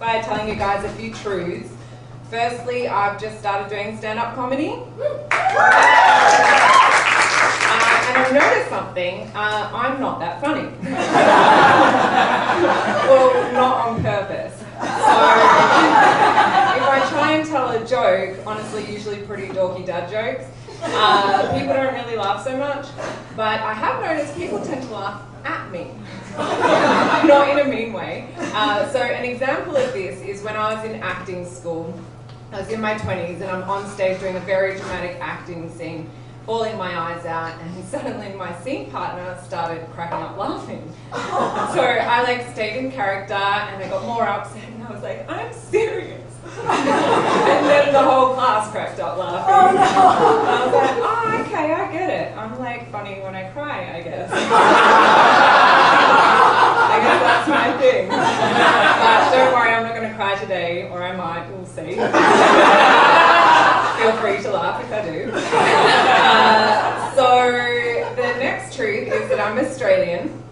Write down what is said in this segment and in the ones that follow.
by telling you guys a few truths. Firstly, I've just started doing stand-up comedy. And I've noticed something, I'm not that funny. Well, not on purpose. So, if I try and tell a joke, honestly, usually pretty dorky dad jokes, people don't really laugh so much, but I have noticed people tend to laugh at me. Not in a mean way. So an example of this is when I was in acting school. I was in my 20s and I'm on stage doing a very dramatic acting scene, bawling my eyes out, and suddenly my scene partner started cracking up laughing. So I stayed in character and I got more upset and I was like, I'm serious. And then the whole class cracked up laughing. Oh, no. I was like, oh, okay, I get it. I'm funny when I cry, I guess. I guess that's my thing. But don't worry, I'm not going to cry today, or I might, we'll see. Feel free to laugh if I do. So the next truth is that I'm Australian,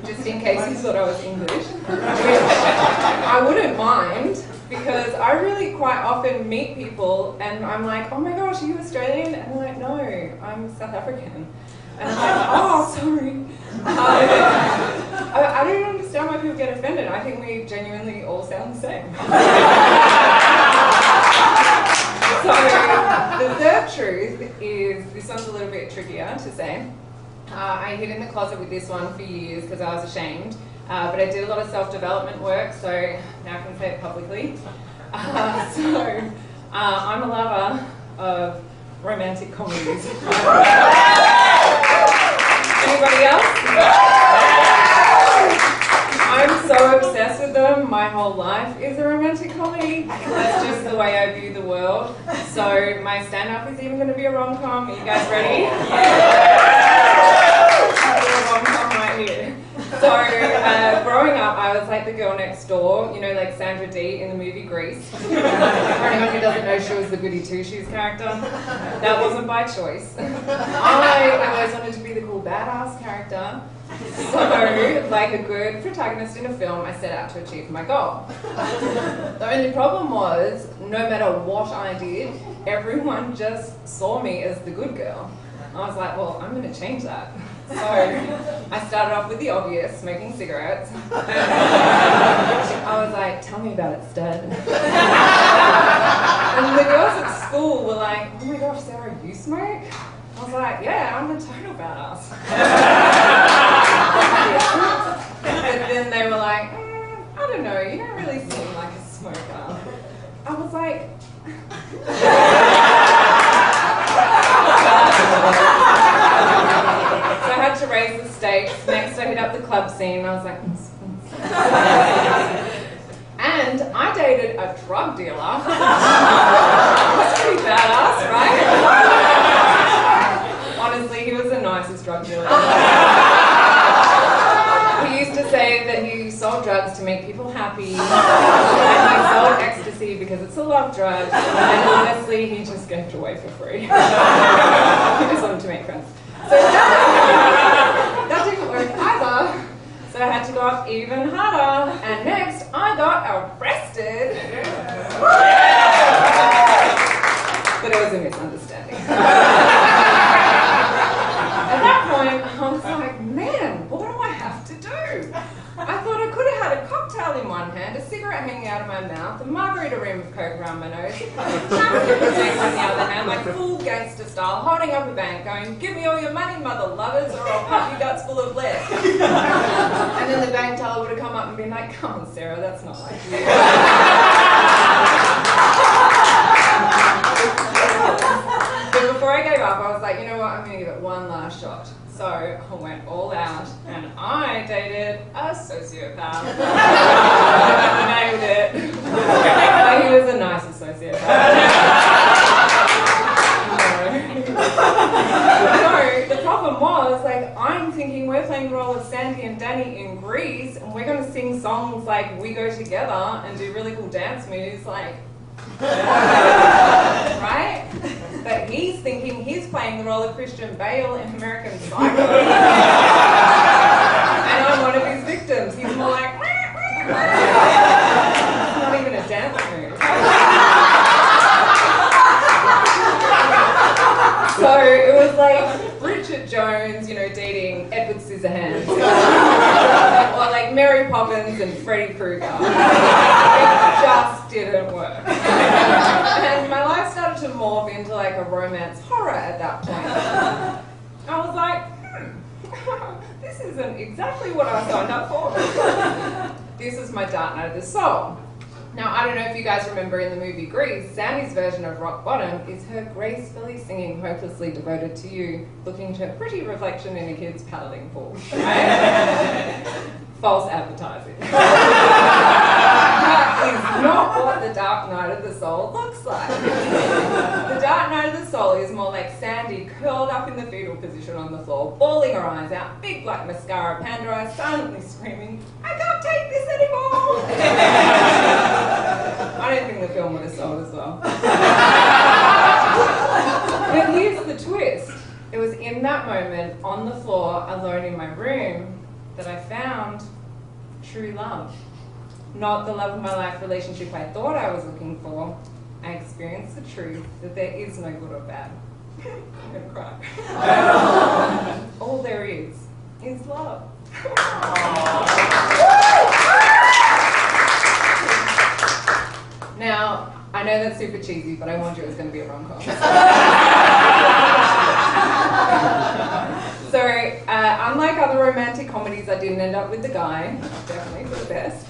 just in case you thought I was English. I wouldn't mind, because I really quite often meet people and I'm like, oh my gosh, are you Australian? And they're like, no, I'm South African. And I'm like, oh, sorry. I don't understand why people get offended. I think we genuinely all sound the same. So the third truth is, this one's a little bit trickier to say. I hid in the closet with this one for years because I was ashamed. But I did a lot of self-development work, so now I can say it publicly. I'm a lover of romantic comedies. Anybody else? I'm so obsessed with them. My whole life is a romantic comedy. That's just the way I view the world. So my stand-up is even going to be a rom-com. Are you guys ready? A rom-com right here. So, growing up, I was like the girl next door, you know, like Sandra Dee in the movie Grease. For anyone who doesn't know, she was the Goody Two-Shoes character. That wasn't by choice. I always wanted to be the cool badass character. So, like a good protagonist in a film, I set out to achieve my goal. The only problem was, no matter what I did, everyone just saw me as the good girl. I was like, well, I'm going to change that. So I started off with the obvious, smoking cigarettes. I was like, tell me about it, Stud. And the girls at school were like, oh my gosh, Sarah, you smoke? I was like, yeah, I'm a total badass. And then they were like, I don't know, you don't really seem like a smoker. I was like, so I had to raise the stakes. Next I hit up the club scene. I was like, and I dated a drug dealer. That's pretty badass, right? Honestly, he was the nicest drug dealer. He used to say that he sold drugs to make people happy, and he sold ecstasy because it's a love drug, and honestly, he just gave it away for free. He just wanted to make friends. So that didn't work either, so I had to go up even harder, and next, I got arrested. But it was a misunderstanding. At that point, I was like, man, what do I have to do? I thought I could have had a cocktail in one hand, a cigarette hanging out of my mouth, a margarita rim of coke around my nose, a champagne in the other hand, like full gangster style, holding up a bank, going, give me all your money, mother lovers, or I'll pump your guts full of lead. And then the bank teller would have come up and been like, come on, Sarah, that's not like you. But before I gave up, I was like, you know what, I'm going to give it one last shot. So I went all out and I dated a sociopath. Nailed it. But he was the nicest sociopath. No, the problem was, I'm thinking we're playing the role of Sandy and Danny in Grease and we're going to sing songs like We Go Together and do really cool dance moves right? But he's thinking he's playing the role of Christian Bale in American Psycho. And I'm one of his victims. He's more like, it's not even and Freddy Krueger. It just didn't work. And my life started to morph into like a romance horror at that point. I was like, this isn't exactly what I signed up for. This is my dark night of the soul. Now, I don't know if you guys remember in the movie Grease, Sandy's version of Rock Bottom is her gracefully singing Hopelessly Devoted to You, looking to a pretty reflection in a kid's paddling pool. Right? False advertising. That is not what the dark night of the soul looks like. The dark night of the soul is more like Sandy curled up in the fetal position on the floor, bawling her eyes out, big black mascara, panda eyes, silently screaming, I can't take this anymore! I don't think the film would have sold as well. But here's the twist. It was in that moment, on the floor, alone in my room, that I found true love. Not the love of my life relationship I thought I was looking for. I experienced the truth that there is no good or bad. I'm gonna cry. All there is love. Now, I know that's super cheesy, but I warned you it was going to be a rom-com. So, unlike other romantic comedies, I didn't end up with the guy. Definitely for the best.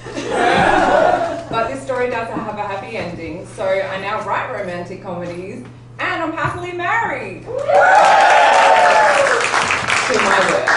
But this story does have a happy ending, so I now write romantic comedies, and I'm happily married. To my work.